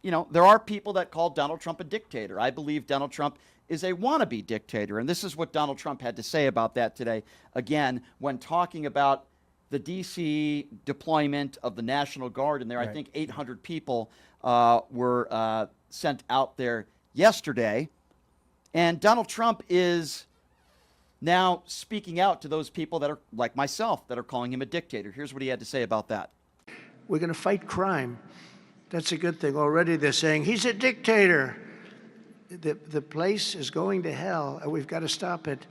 there are people that call Donald Trump a dictator. I believe Donald Trump is a wannabe dictator. And this is what Donald Trump had to say about that today, again, when talking about the D.C. deployment of the National Guard in there. Right. I think 800 people were sent out there yesterday. And Donald Trump is now speaking out to those people that are like myself, that are calling him a dictator. Here's what he had to say about that. We're going to fight crime. That's a good thing. Already they're saying he's a dictator. The place is going to hell, and we've got to stop it.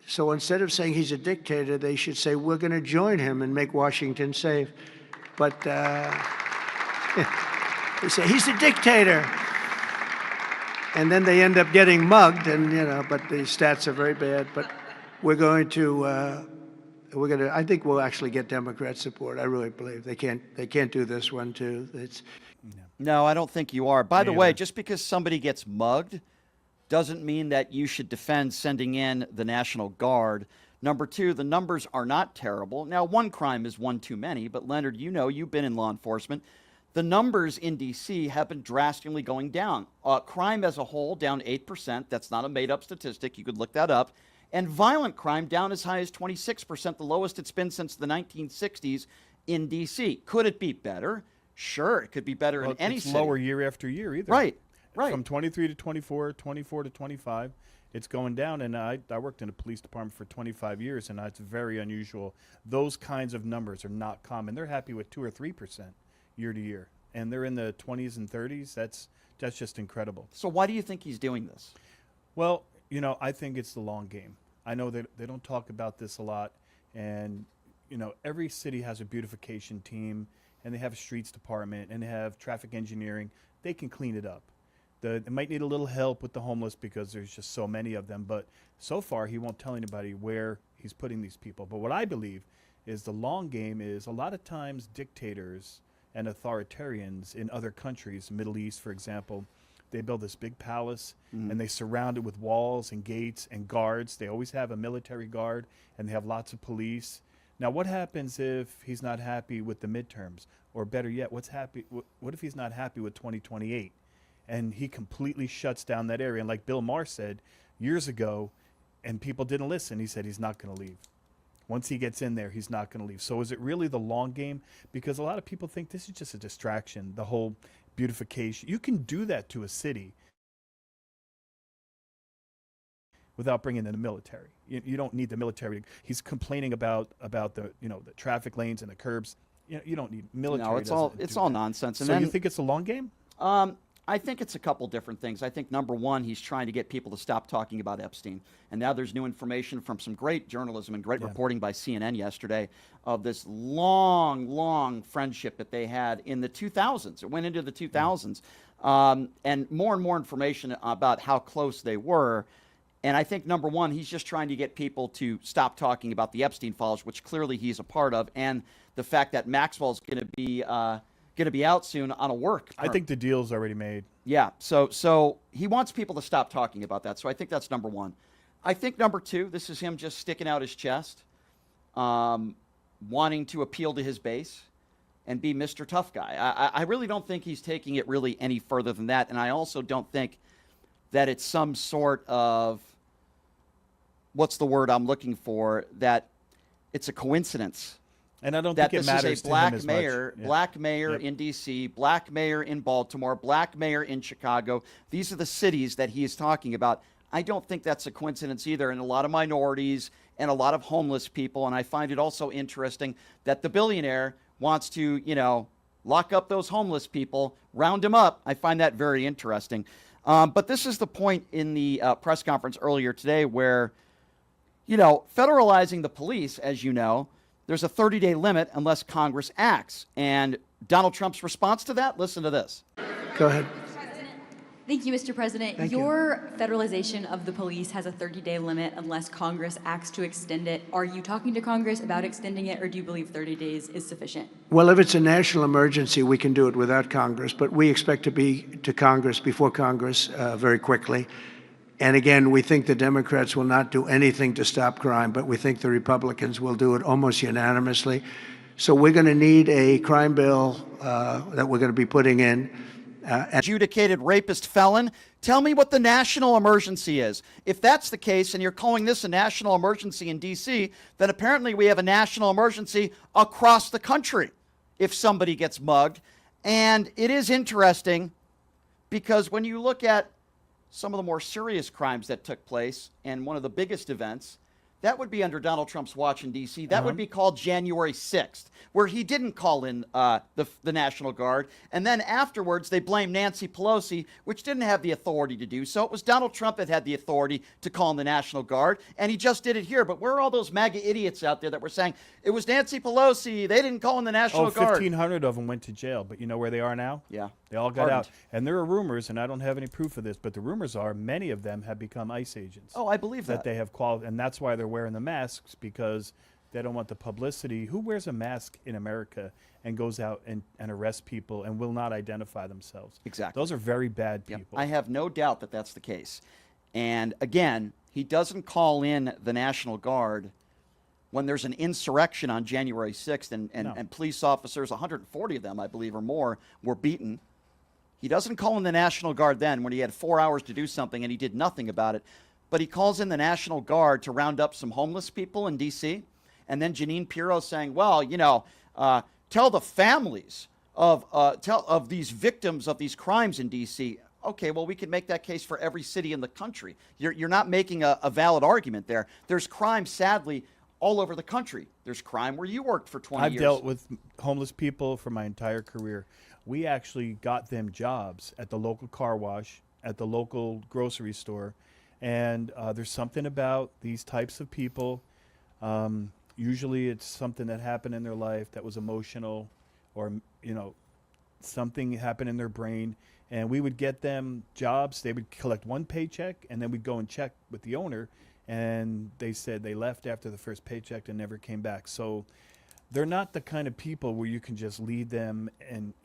So instead of saying he's a dictator, they should say we're going to join him and make Washington safe. But they say he's a dictator. And then they end up getting mugged, and but the stats are very bad. But we're going to, I think we'll actually get Democrat support. I really believe they can't do this one too. No, I don't think you are. By the way, just because somebody gets mugged doesn't mean that you should defend sending in the National Guard. Number two, the numbers are not terrible. Now, one crime is one too many, but Leonard, you've been in law enforcement. The numbers in D.C. have been drastically going down. Crime as a whole down 8%. That's not a made-up statistic. You could look that up. And violent crime down as high as 26%, the lowest it's been since the 1960s in D.C. Could it be better? Sure, it could be better in any city. It's lower year after year either. Right. From 23 to 24, 24 to 25, it's going down. And I worked in a police department for 25 years, and it's very unusual. Those kinds of numbers are not common. They're happy with 2 or 3% year to year, and they're in the 20s and 30s. That's just incredible. So why do you think he's doing this? Well, I think it's the long game. I know that they don't talk about this a lot, and every city has a beautification team, and they have a streets department, and they have traffic engineering. They can clean it up. They might need a little help with the homeless because there's just so many of them, but so far he won't tell anybody where he's putting these people. But what I believe is the long game is a lot of times dictators and authoritarians in other countries, Middle East, for example, they build this big palace and they surround it with walls and gates and guards. They always have a military guard, and they have lots of police. Now, what happens if he's not happy with the midterms? Or better yet, what if he's not happy with 2028? And he completely shuts down that area. And like Bill Maher said years ago, and people didn't listen, he said he's not going to leave. Once he gets in there, he's not going to leave. So is it really the long game? Because a lot of people think this is just a distraction, the whole beautification. You can do that to a city without bringing in the military. You don't need the military. He's complaining about the the traffic lanes and the curbs. You don't need military. No, it's all nonsense. And so then, you think it's a long game? I think it's a couple different things. I think number one, he's trying to get people to stop talking about Epstein. And now there's new information from some great journalism and great reporting by CNN yesterday of this long, long friendship that they had in the 2000s. It went into the 2000s. And more information about how close they were. And I think number one, he's just trying to get people to stop talking about the Epstein files, which clearly he's a part of, and the fact that Maxwell's going to be out soon on a work permit. I think the deal's already made. Yeah, so he wants people to stop talking about that. So I think that's number one. I think number two, this is him just sticking out his chest, wanting to appeal to his base and be Mr. Tough Guy. I really don't think he's taking it really any further than that, and I also don't think that it's some sort of, what's the word I'm looking for, that it's a coincidence. And I don't think it matters to him as much. That this is a black mayor in D.C., black mayor in Baltimore, black mayor in Chicago. These are the cities that he is talking about. I don't think that's a coincidence either. And a lot of minorities and a lot of homeless people. And I find it also interesting that the billionaire wants to, lock up those homeless people, round them up. I find that very interesting. But this is the point in the press conference earlier today where, federalizing the police, as you know, there's a 30-day limit unless Congress acts. And Donald Trump's response to that, listen to this. Go ahead. Thank you, Mr. President. Thank Your federalization of the police has a 30-day limit unless Congress acts to extend it. Are you talking to Congress about extending it, or do you believe 30 days is sufficient? Well, if it's a national emergency, we can do it without Congress, but we expect to be to Congress, before Congress, very quickly. And again, we think the Democrats will not do anything to stop crime, but we think the Republicans will do it almost unanimously. So we're going to need a crime bill that we're going to be putting in. Adjudicated rapist felon. Tell me what the national emergency is. If that's the case and you're calling this a national emergency in D.C., then apparently we have a national emergency across the country if somebody gets mugged. And it is interesting because when you look at some of the more serious crimes that took place and one of the biggest events, that would be under Donald Trump's watch in D.C. That would be called January 6th, where he didn't call in the National Guard. And then afterwards, they blamed Nancy Pelosi, which didn't have the authority to do so. It was Donald Trump that had the authority to call in the National Guard, and he just did it here. But where are all those MAGA idiots out there that were saying, it was Nancy Pelosi, they didn't call in the National Guard? 1,500 of them went to jail, but you know where they are now? Yeah. They all got out. And there are rumors, and I don't have any proof of this, but the rumors are many of them have become ICE agents. Oh, I believe that. They have qualified, and that's why they're wearing the masks, because they don't want the publicity. Who wears a mask in America and goes out and arrests people and will not identify themselves? Exactly. Those are very bad Yep. people. I have no doubt that that's the case. And again, he doesn't call in the National Guard when there's an insurrection on January 6th and police officers, 140 of them, I believe, or more, were beaten. He doesn't call in the National Guard then when he had 4 hours to do something and he did nothing about it. But he calls in the National Guard to round up some homeless people in D.C. And then Jeanine Pirro saying, well, you know, tell the families of these victims of these crimes in D.C. Okay, well, we can make that case for every city in the country. You're not making a valid argument there. There's crime, sadly, all over the country. There's crime where you worked for 20 years. I've dealt with homeless people for my entire career. We actually got them jobs at the local car wash, at the local grocery store. And there's something about these types of people. Usually it's something that happened in their life that was emotional, or, you know, something happened in their brain. And we would get them jobs. They would collect one paycheck, and then we'd go and check with the owner. And they said they left after the first paycheck and never came back. So they're not the kind of people where you can just lead them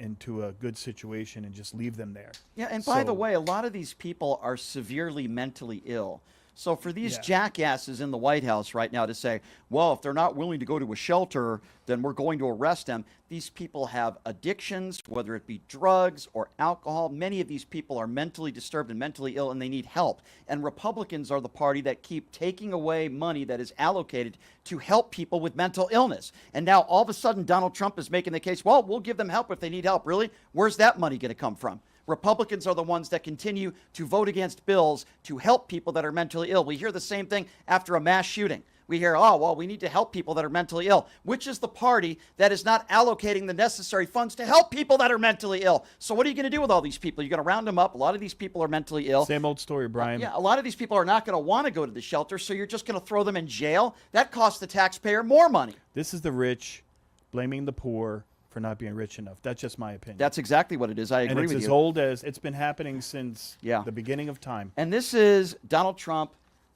into a good situation and just leave them there. Yeah, and by the way, a lot of these people are severely mentally ill. So for these jackasses in the White House right now to say, well, if they're not willing to go to a shelter, then we're going to arrest them. These people have addictions, whether it be drugs or alcohol. Many of these people are mentally disturbed and mentally ill, and they need help. And Republicans are the party that keep taking away money that is allocated to help people with mental illness. And now all of a sudden Donald Trump is making the case, well, we'll give them help if they need help. Really? Where's that money going to come from? Republicans are the ones that continue to vote against bills to help people that are mentally ill. We hear the same thing after a mass shooting. We hear, oh, well, we need to help people that are mentally ill, which is the party that is not allocating the necessary funds to help people that are mentally ill. So what are you going to do with all these people? You're going to round them up. A lot of these people are mentally ill. Same old story, Brian. Yeah, a lot of these people are not going to want to go to the shelter, so you're just going to throw them in jail. That costs the taxpayer more money. This is the rich blaming the poor for not being rich enough. That's just my opinion. That's exactly what it is. I agree with you. And it's as old as it's been happening since the beginning of time. And this is Donald Trump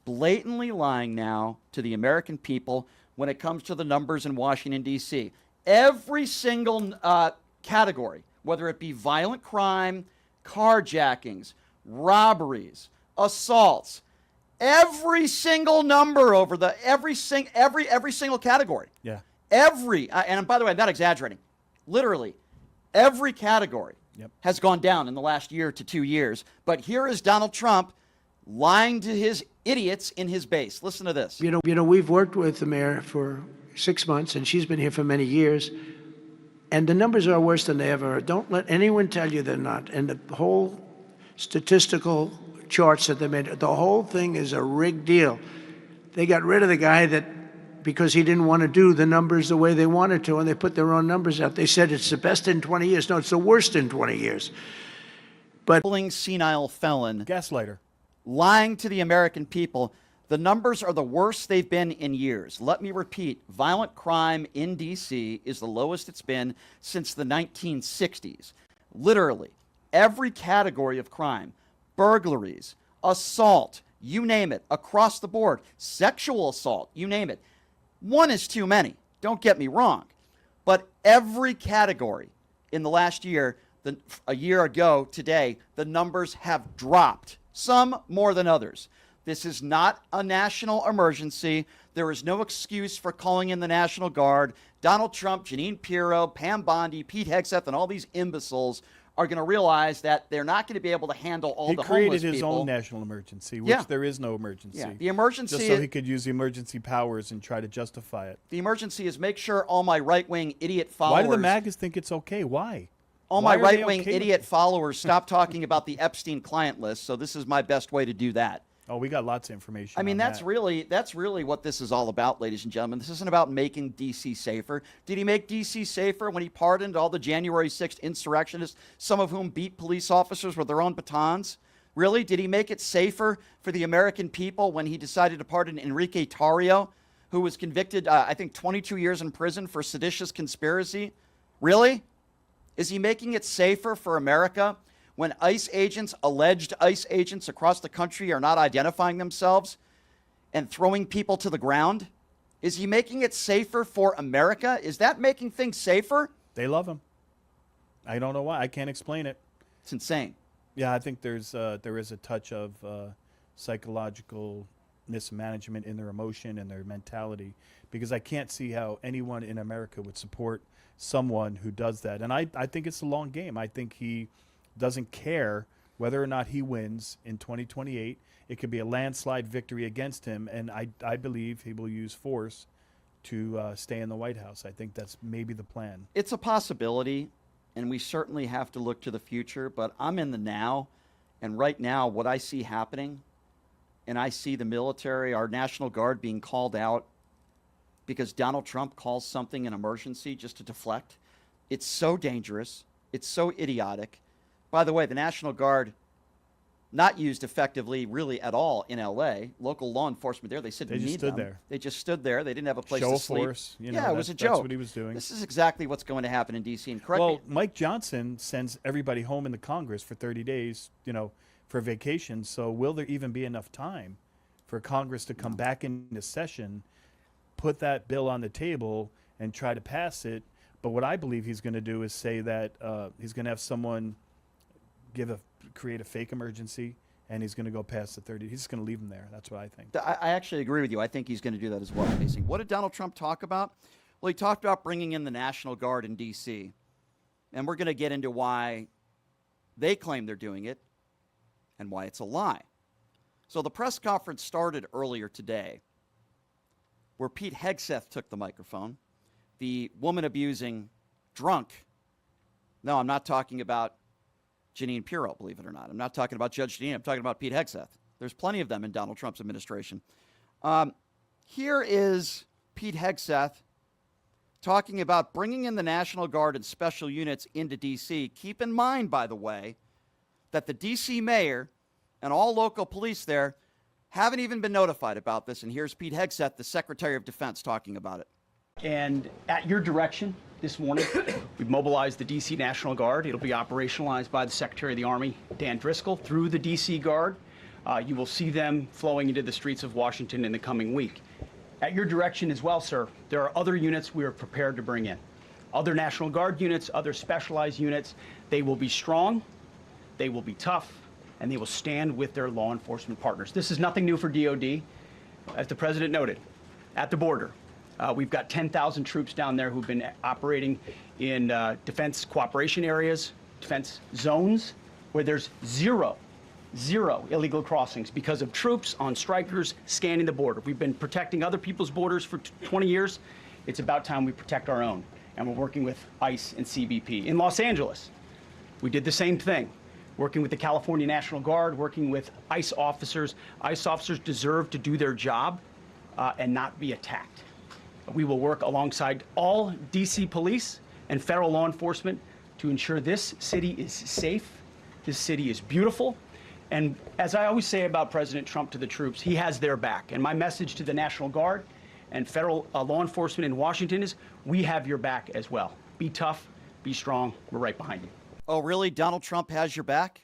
blatantly lying now to the American people when it comes to the numbers in Washington, D.C. Every single category, whether it be violent crime, carjackings, robberies, assaults, every single number over the every single category. Yeah. And by the way, I'm not exaggerating. Literally, every category has gone down in the last year to 2 years. But here is Donald Trump lying to his idiots in his base. Listen to this. You know, we've worked with the mayor for 6 months, and she's been here for many years. And the numbers are worse than they ever are. Don't let anyone tell you they're not. And the whole statistical charts that they made, the whole thing is a rigged deal. They got rid of the guy because he didn't want to do the numbers the way they wanted to, and they put their own numbers out. They said it's the best in 20 years. No, it's the worst in 20 years. But senile felon. Gaslighter. Lying to the American people. The numbers are the worst they've been in years. Let me repeat. Violent crime in D.C. is the lowest it's been since the 1960s. Literally, every category of crime, burglaries, assault, you name it, across the board, sexual assault, you name it. One is too many, don't get me wrong. But every category in the last year, a year ago today, the numbers have dropped, some more than others. This is not a national emergency. There is no excuse for calling in the National Guard. Donald Trump, Jeanine Pirro, Pam Bondi, Pete Hegseth, and all these imbeciles are going to realize that they're not going to be able to handle all He the created homeless his people. own national emergency, which Yeah. there is no emergency. Yeah, the emergency Just so is- he could use the emergency powers and try to justify it. The emergency is make sure all my right-wing idiot followers. Why do the MAGAs think it's okay? Why? All Why my are they right-wing okay with idiot it? followers stop talking about the Epstein client list. So this is my best way to do that. Oh, we got lots of information. I mean, on that's that. really what this is all about, ladies and gentlemen. This isn't about making D.C. safer. Did he make D.C. safer when he pardoned all the January 6th insurrectionists, some of whom beat police officers with their own batons? Really? Did he make it safer for the American people when he decided to pardon Enrique Tarrio, who was convicted, I think, 22 years in prison for seditious conspiracy? Really? Is he making it safer for America when ICE agents, alleged ICE agents across the country, are not identifying themselves and throwing people to the ground? Is he making it safer for America? Is that making things safer? They love him. I don't know why. I can't explain it. It's insane. Yeah, I think there is a touch of psychological mismanagement in their emotion and their mentality, because I can't see how anyone in America would support someone who does that. And I think it's a long game. I think he doesn't care whether or not he wins in 2028. It could be a landslide victory against him, and I believe he will use force to stay in the White House. I think that's maybe the plan. It's a possibility, and we certainly have to look to the future, but I'm in the now, and right now what I see happening, and I see the military, our National Guard being called out because Donald Trump calls something an emergency just to deflect. It's so dangerous. It's so idiotic. By the way, the National Guard not used effectively really at all in L.A. Local law enforcement there, they said They we just need stood them. there. They just stood there. They didn't have a place Show to of sleep. force. You know, Yeah, it was a that's joke. what he was doing. This is exactly what's going to happen in D.C. And correct Well, me. Mike Johnson sends everybody home in the Congress for 30 days, for vacation. So will there even be enough time for Congress to come back into session, put that bill on the table, and try to pass it? But what I believe he's going to do is say that he's going to have someone create a fake emergency, and he's going to go past the 30. He's just going to leave them there. That's what I think. I actually agree with you. I think he's going to do that as well, Casey. What did Donald Trump talk about? Well, he talked about bringing in the National Guard in D.C., and we're going to get into why they claim they're doing it and why it's a lie. So the press conference started earlier today where Pete Hegseth took the microphone, the woman-abusing drunk. No, I'm not talking about Jeanine Pirro, believe it or not. I'm not talking about Judge Jeanine. I'm talking about Pete Hegseth. There's plenty of them in Donald Trump's administration. Here is Pete Hegseth talking about bringing in the National Guard and special units into D.C. Keep in mind, by the way, that the D.C. mayor and all local police there haven't even been notified about this. And here's Pete Hegseth, the Secretary of Defense, talking about it. And at your direction this morning, we've mobilized the D.C. National Guard. It'll be operationalized by the Secretary of the Army, Dan Driscoll, through the D.C. Guard. You will see them flowing into the streets of Washington in the coming week. At your direction as well, sir, there are other units we are prepared to bring in. Other National Guard units, other specialized units. They will be strong, they will be tough, and they will stand with their law enforcement partners. This is nothing new for DOD. As the President noted, at the border, we've got 10,000 troops down there who've been operating in defense cooperation areas, defense zones, where there's zero illegal crossings because of troops on strikers scanning the border. We've been protecting other people's borders for 20 years. It's about time we protect our own. And we're working with ICE and CBP. In Los Angeles, we did the same thing. Working with the California National Guard, working with ICE officers. ICE officers deserve to do their job and not be attacked. We will work alongside all DC police and federal law enforcement to ensure this city is safe, this city is beautiful. And as I always say about President Trump to the troops, he has their back. And my message to the National Guard and federal law enforcement in Washington is, we have your back as well. Be tough, be strong, we're right behind you. Oh, really? Donald Trump has your back?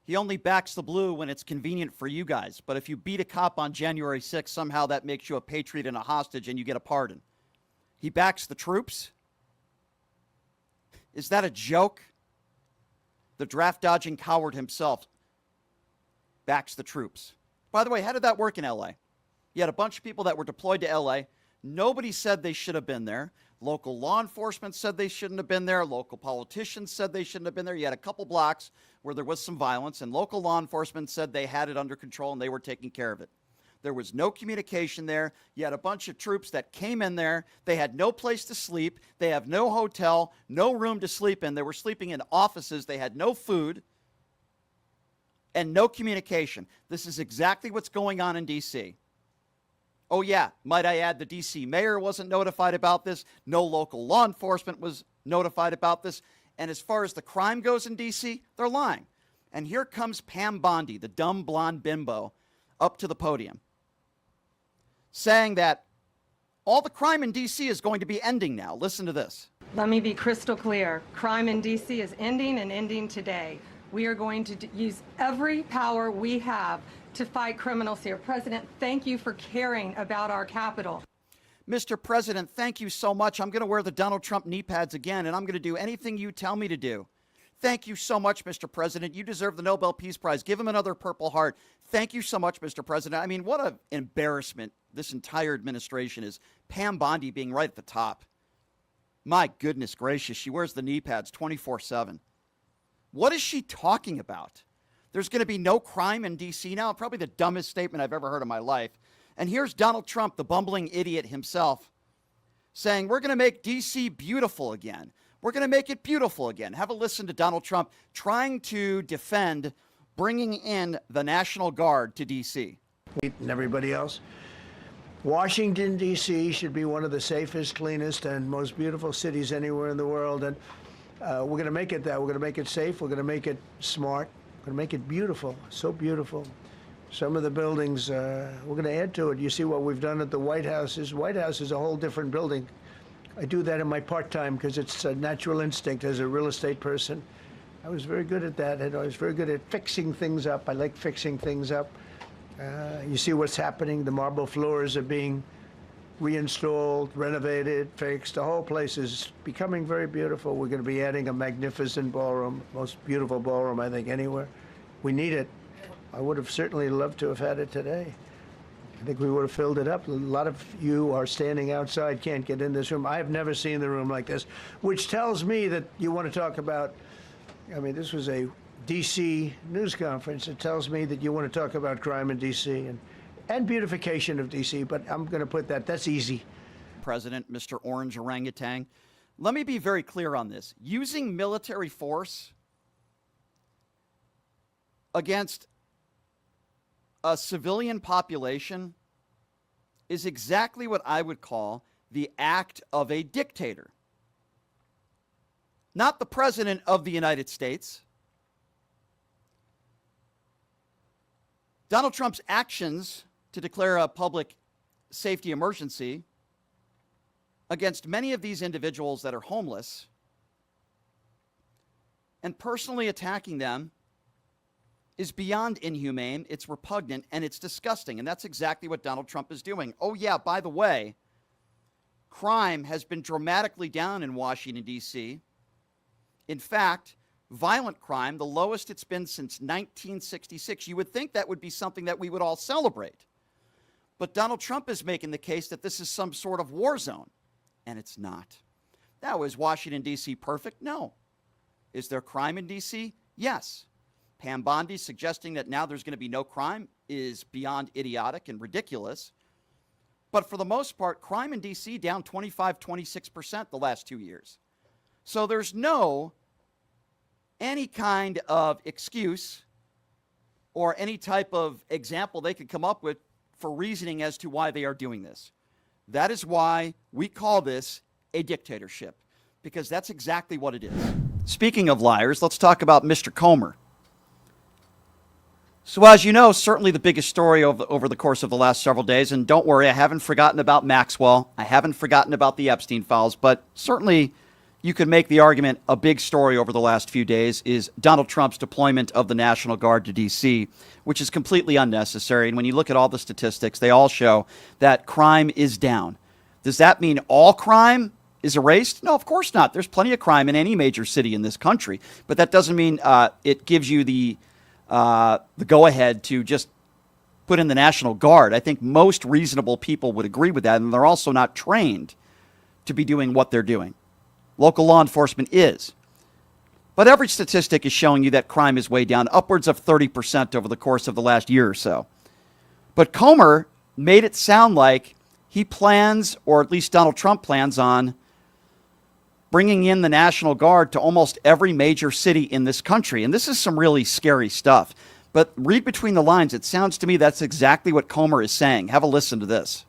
He only backs the blue when it's convenient for you guys. But if you beat a cop on January 6th, somehow that makes you a patriot and a hostage and you get a pardon. He backs the troops? Is that a joke? The draft-dodging coward himself backs the troops. By the way, how did that work in L.A.? You had a bunch of people that were deployed to L.A. Nobody said they should have been there. Local law enforcement said they shouldn't have been there. Local politicians said they shouldn't have been there. You had a couple blocks where there was some violence, and local law enforcement said they had it under control and they were taking care of it. There was no communication there. You had a bunch of troops that came in there. They had no place to sleep. They have no hotel, no room to sleep in. They were sleeping in offices. They had no food and no communication. This is exactly what's going on in D.C. Oh, yeah, might I add, the D.C. mayor wasn't notified about this. No local law enforcement was notified about this. And as far as the crime goes in D.C., they're lying. And here comes Pam Bondi, the dumb blonde bimbo, up to the podium, saying that all the crime in D.C. is going to be ending now. Listen to this. Let me be crystal clear. Crime in D.C. is ending and ending today. We are going to use every power we have to fight criminals here. President, thank you for caring about our capital. Mr. President, thank you so much. I'm going to wear the Donald Trump knee pads again, and I'm going to do anything you tell me to do. Thank you so much, Mr. President. You deserve the Nobel Peace Prize. Give him another Purple Heart. Thank you so much, Mr. President. I mean, what an embarrassment this entire administration is. Pam Bondi being right at the top. My goodness gracious, she wears the knee pads 24/7. What is she talking about? There's going to be no crime in D.C. now? Probably the dumbest statement I've ever heard in my life. And here's Donald Trump, the bumbling idiot himself, saying, we're going to make D.C. beautiful again. We're going to make it beautiful again. Have a listen to Donald Trump trying to defend bringing in the National Guard to D.C. And everybody else. Washington, D.C. should be one of the safest, cleanest, and most beautiful cities anywhere in the world. And we're going to make it that. We're going to make it safe. We're going to make it smart. We're going to make it beautiful. So beautiful. Some of the buildings, we're going to add to it. You see what we've done at the White House. White House is a whole different building. I do that in my part-time because it's a natural instinct as a real estate person. I was very good at that, and I was very good at fixing things up. I like fixing things up. You see what's happening. The marble floors are being reinstalled, renovated, fixed. The whole place is becoming very beautiful. We're going to be adding a magnificent ballroom, most beautiful ballroom, I think, anywhere. We need it. I would have certainly loved to have had it today. I think we would have filled it up. A lot of you are standing outside, can't get in this room. I've never seen the room like this, which tells me that you want to talk about, I mean, this was a D.C. news conference. It tells me that you want to talk about crime in D.C. and beautification of D.C., but I'm going to put that's easy. President, Mr. Orange Orangutan, let me be very clear on this. Using military force against a civilian population is exactly what I would call the act of a dictator. Not the President of the United States. Donald Trump's actions to declare a public safety emergency against many of these individuals that are homeless and personally attacking them is beyond inhumane, it's repugnant, and it's disgusting. And that's exactly what Donald Trump is doing. Oh, yeah, by the way, crime has been dramatically down in Washington, D.C. In fact, violent crime, the lowest it's been since 1966. You would think that would be something that we would all celebrate. But Donald Trump is making the case that this is some sort of war zone, and it's not. Now, is Washington, D.C. perfect? No. Is there crime in D.C.? Yes. Pam Bondi suggesting that now there's going to be no crime is beyond idiotic and ridiculous. But for the most part, crime in D.C. down 25-26% the last 2 years. So there's any kind of excuse or any type of example they could come up with for reasoning as to why they are doing this. That is why we call this a dictatorship, because that's exactly what it is. Speaking of liars, let's talk about Mr. Comer. So as you know, certainly the biggest story over the course of the last several days, and don't worry, I haven't forgotten about Maxwell. I haven't forgotten about the Epstein files, but certainly you could make the argument a big story over the last few days is Donald Trump's deployment of the National Guard to D.C., which is completely unnecessary. And when you look at all the statistics, they all show that crime is down. Does that mean all crime is erased? No, of course not. There's plenty of crime in any major city in this country, but that doesn't mean it gives you the go-ahead to just put in the National Guard. I think most reasonable people would agree with that, and they're also not trained to be doing what they're doing. Local law enforcement is. But every statistic is showing you that crime is way down, upwards of 30% over the course of the last year or so. But Comer made it sound like he plans, or at least Donald Trump plans on, bringing in the National Guard to almost every major city in this country. And this is some really scary stuff. But read between the lines. It sounds to me that's exactly what Comer is saying. Have a listen to this.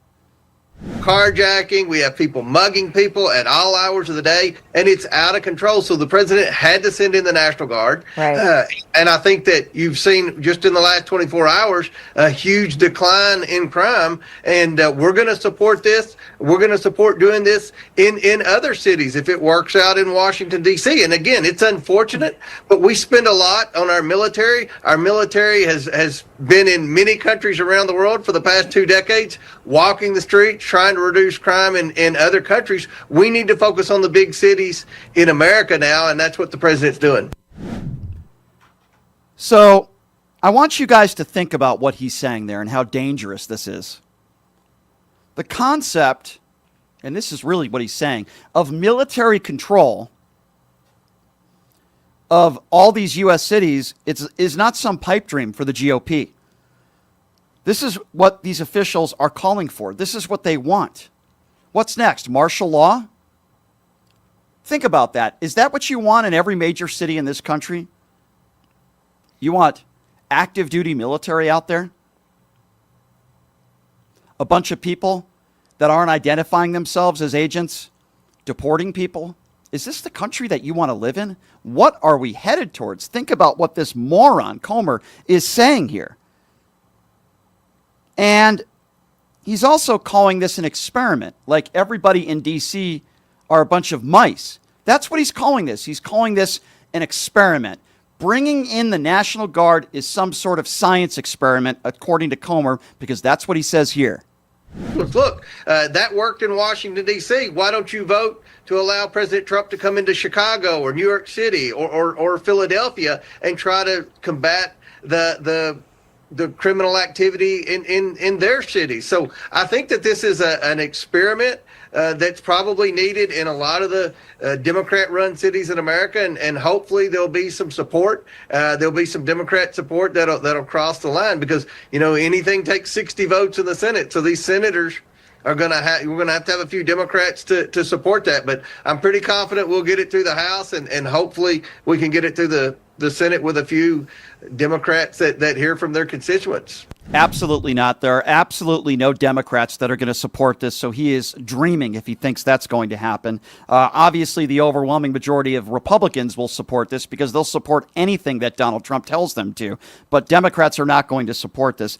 Carjacking, we have people mugging people at all hours of the day, and it's out of control. So the president had to send in the National Guard. Right. And I think that you've seen just in the last 24 hours a huge decline in crime, and we're going to support this. We're going to support doing this in other cities if it works out in Washington, D.C. And again, it's unfortunate, but we spend a lot on our military. Our military has been in many countries around the world for the past 2 decades, walking the streets, trying to reduce crime in other countries. We need to focus on the big cities in America now, and that's what the president's doing. So I want you guys to think about what he's saying there and how dangerous this is. The concept, and this is really what he's saying, of military control of all these U.S. cities is not some pipe dream for the GOP. This is what these officials are calling for. This is what they want. What's next? Martial law? Think about that. Is that what you want in every major city in this country? You want active duty military out there? A bunch of people that aren't identifying themselves as agents, deporting people? Is this the country that you want to live in? What are we headed towards? Think about what this moron, Comer, is saying here. And he's also calling this an experiment, like everybody in D.C. are a bunch of mice. That's what he's calling this. He's calling this an experiment. Bringing in the National Guard is some sort of science experiment, according to Comer, because that's what he says here. Look, that worked in Washington, D.C. Why don't you vote to allow President Trump to come into Chicago or New York City or Philadelphia and try to combat the criminal activity in their cities? So I think that this is an experiment that's probably needed in a lot of the Democrat-run cities in America, and hopefully there'll be some support. There'll be some Democrat support that'll cross the line, because anything takes 60 votes in the Senate. So these senators we're going to have a few Democrats to support that. But I'm pretty confident we'll get it through the House, and hopefully we can get it through the Senate with a few Democrats that hear from their constituents. Absolutely not. There are absolutely no Democrats that are going to support this, so he is dreaming if he thinks that's going to happen. Obviously, the overwhelming majority of Republicans will support this because they'll support anything that Donald Trump tells them to, but Democrats are not going to support this.